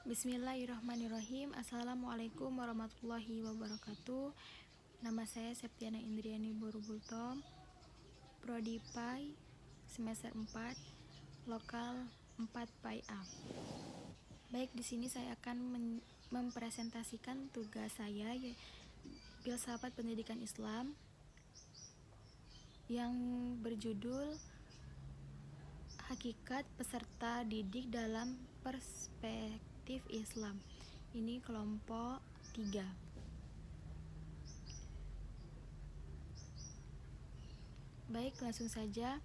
Bismillahirrahmanirrahim. Assalamualaikum warahmatullahi wabarakatuh. Nama saya Septiana Indriani Borobultom, Prodi PAI semester 4, lokal 4 PAI A. Baik, di sini saya akan mempresentasikan tugas saya, Filsafat Pendidikan Islam, yang berjudul Hakikat Peserta Didik dalam Perspektif Islam. Ini kelompok 3. Baik, langsung saja.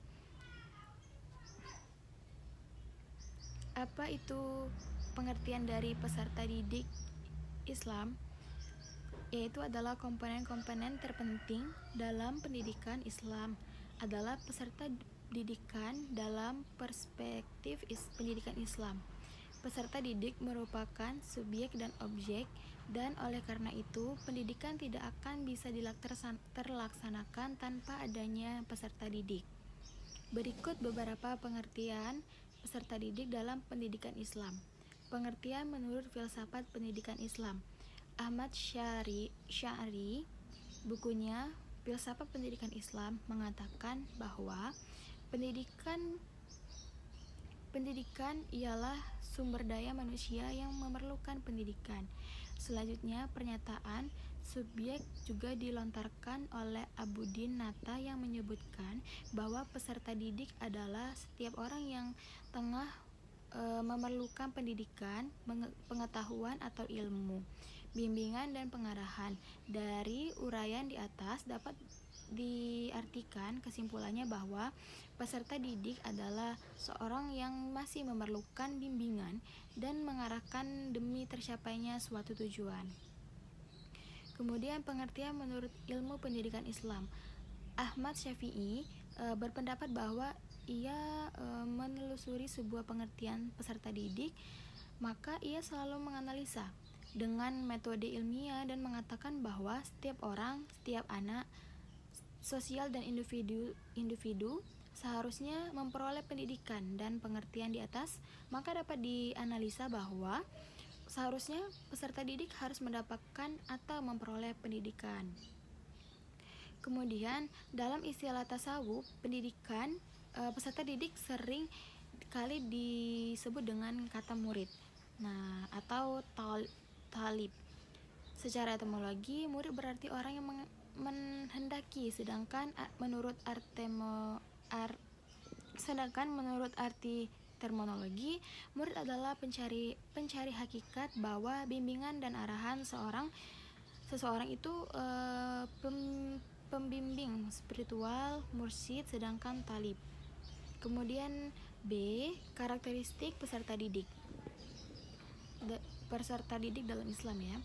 Apa itu pengertian dari peserta didik Islam? Yaitu adalah komponen-komponen terpenting dalam pendidikan Islam adalah peserta didikan dalam perspektif pendidikan Islam. Peserta didik merupakan subjek dan objek, dan oleh karena itu pendidikan tidak akan bisa terlaksanakan tanpa adanya peserta didik. Berikut beberapa pengertian peserta didik dalam pendidikan Islam. Pengertian menurut filsafat pendidikan Islam. Ahmad Syari, bukunya Filsafat Pendidikan Islam, mengatakan bahwa pendidikan ialah sumber daya manusia yang memerlukan pendidikan. Selanjutnya, pernyataan subjek juga dilontarkan oleh Abudin Nata yang menyebutkan bahwa peserta didik adalah setiap orang yang tengah memerlukan pendidikan, pengetahuan atau ilmu, bimbingan dan pengarahan. Dari uraian di atas dapat diartikan kesimpulannya bahwa peserta didik adalah seorang yang masih memerlukan bimbingan dan mengarahkan demi tercapainya suatu tujuan. Kemudian pengertian menurut ilmu pendidikan Islam. Ahmad Syafi'i berpendapat bahwa ia menelusuri sebuah pengertian peserta didik, maka ia selalu menganalisa dengan metode ilmiah dan mengatakan bahwa setiap orang, setiap anak, sosial dan individu seharusnya memperoleh pendidikan dan pengertian di atas, maka dapat dianalisa bahwa seharusnya peserta didik harus mendapatkan atau memperoleh pendidikan. Kemudian dalam istilah tasawuf pendidikan, peserta didik sering kali disebut dengan kata murid, atau talib. Secara etimologi, murid berarti orang yang menghendaki, sedangkan menurut arti terminologi, murid adalah pencari hakikat, bahwa bimbingan dan arahan seseorang itu pembimbing spiritual, mursyid, sedangkan talib. Kemudian B, karakteristik peserta didik. Peserta didik dalam Islam ya.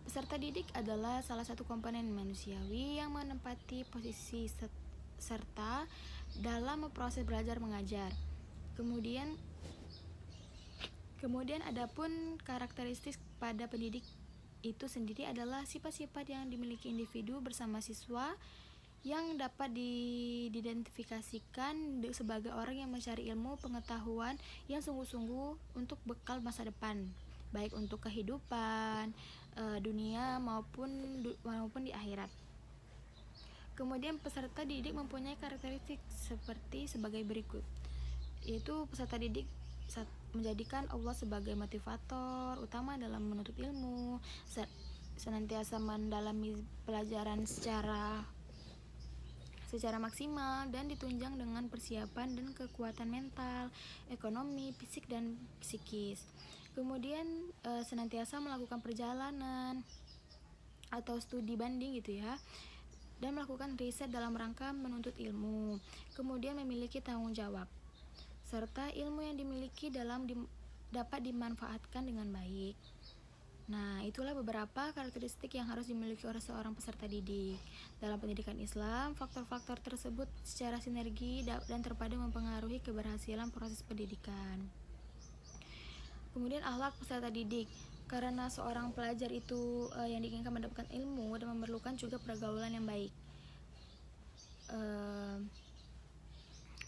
Peserta didik adalah salah satu komponen manusiawi yang menempati posisi serta dalam proses belajar mengajar. Kemudian adapun karakteristik pada pendidik itu sendiri adalah sifat-sifat yang dimiliki individu bersama siswa yang dapat diidentifikasikan sebagai orang yang mencari ilmu pengetahuan yang sungguh-sungguh untuk bekal masa depan, baik untuk kehidupan dunia maupun di akhirat. Kemudian peserta didik mempunyai karakteristik sebagai berikut, yaitu peserta didik menjadikan Allah sebagai motivator utama dalam menuntut ilmu, senantiasa mendalami pelajaran secara maksimal dan ditunjang dengan persiapan dan kekuatan mental, ekonomi, fisik dan psikis. Kemudian senantiasa melakukan perjalanan atau studi banding gitu ya, dan melakukan riset dalam rangka menuntut ilmu. Kemudian memiliki tanggung jawab, serta ilmu yang dimiliki dapat dimanfaatkan dengan baik. Itulah beberapa karakteristik yang harus dimiliki oleh seorang peserta didik. Dalam pendidikan Islam, faktor-faktor tersebut secara sinergi dan terpadu mempengaruhi keberhasilan proses pendidikan. Kemudian akhlak peserta didik. Karena seorang pelajar itu yang diinginkan mendapatkan ilmu dan memerlukan juga pergaulan yang baik.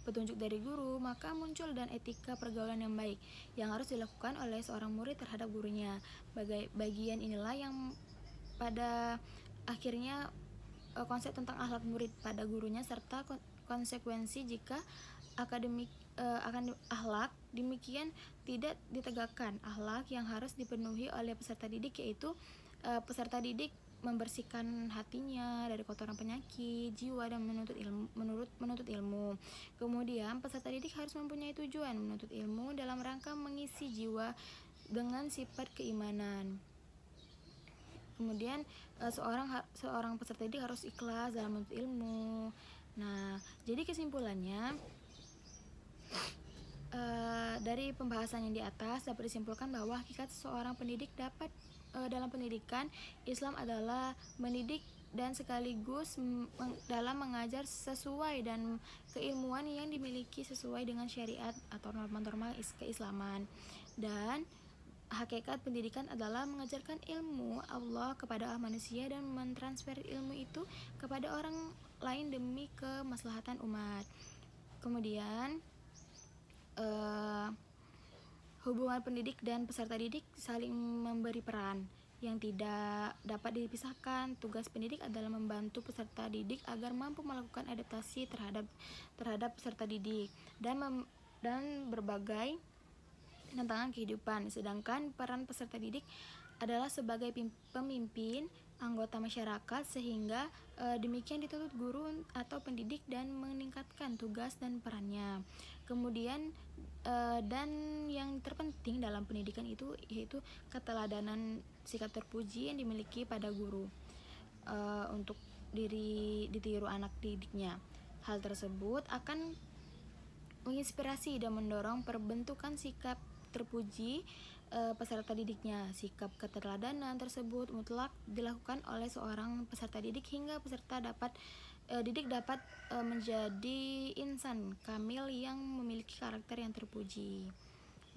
petunjuk dari guru, maka muncul dan etika pergaulan yang baik yang harus dilakukan oleh seorang murid terhadap gurunya. Bagian inilah yang pada akhirnya konsep tentang akhlak murid pada gurunya serta konsekuensi jika akhlak demikian tidak ditegakkan. Akhlak yang harus dipenuhi oleh peserta didik yaitu peserta didik membersihkan hatinya dari kotoran penyakit jiwa dan menuntut ilmu. Kemudian peserta didik harus mempunyai tujuan menuntut ilmu dalam rangka mengisi jiwa dengan sifat keimanan. Kemudian seorang peserta didik harus ikhlas dalam menuntut ilmu. Nah, jadi kesimpulannya dari pembahasan yang di atas dapat disimpulkan bahwa hakikat seorang pendidik dapat dalam pendidikan Islam adalah mendidik dan sekaligus dalam mengajar sesuai dan keilmuan yang dimiliki sesuai dengan syariat atau norma-norma keislaman. Dan hakikat pendidikan adalah mengajarkan ilmu Allah kepada manusia dan mentransfer ilmu itu kepada orang lain demi kemaslahatan umat. Kemudian hubungan pendidik dan peserta didik saling memberi peran yang tidak dapat dipisahkan. Tugas pendidik adalah membantu peserta didik agar mampu melakukan adaptasi terhadap peserta didik dan berbagai tantangan kehidupan. Sedangkan peran peserta didik adalah sebagai pemimpin anggota masyarakat sehingga demikian dituntut guru atau pendidik dan meningkatkan tugas dan perannya. Kemudian dan yang terpenting dalam pendidikan itu yaitu keteladanan sikap terpuji yang dimiliki pada guru untuk ditiru anak didiknya. Hal tersebut akan menginspirasi dan mendorong perbentukan sikap terpuji peserta didiknya. Sikap keteladanan tersebut mutlak dilakukan oleh seorang peserta didik hingga peserta didik dapat menjadi insan kamil yang memiliki karakter yang terpuji.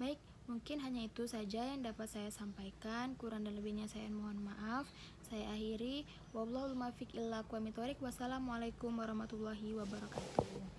Baik, mungkin hanya itu saja yang dapat saya sampaikan. Kurang dan lebihnya saya mohon maaf. Saya akhiri. Wallahul muwaffiq ila aqwamit thoriq. Wassalamualaikum warahmatullahi wabarakatuh.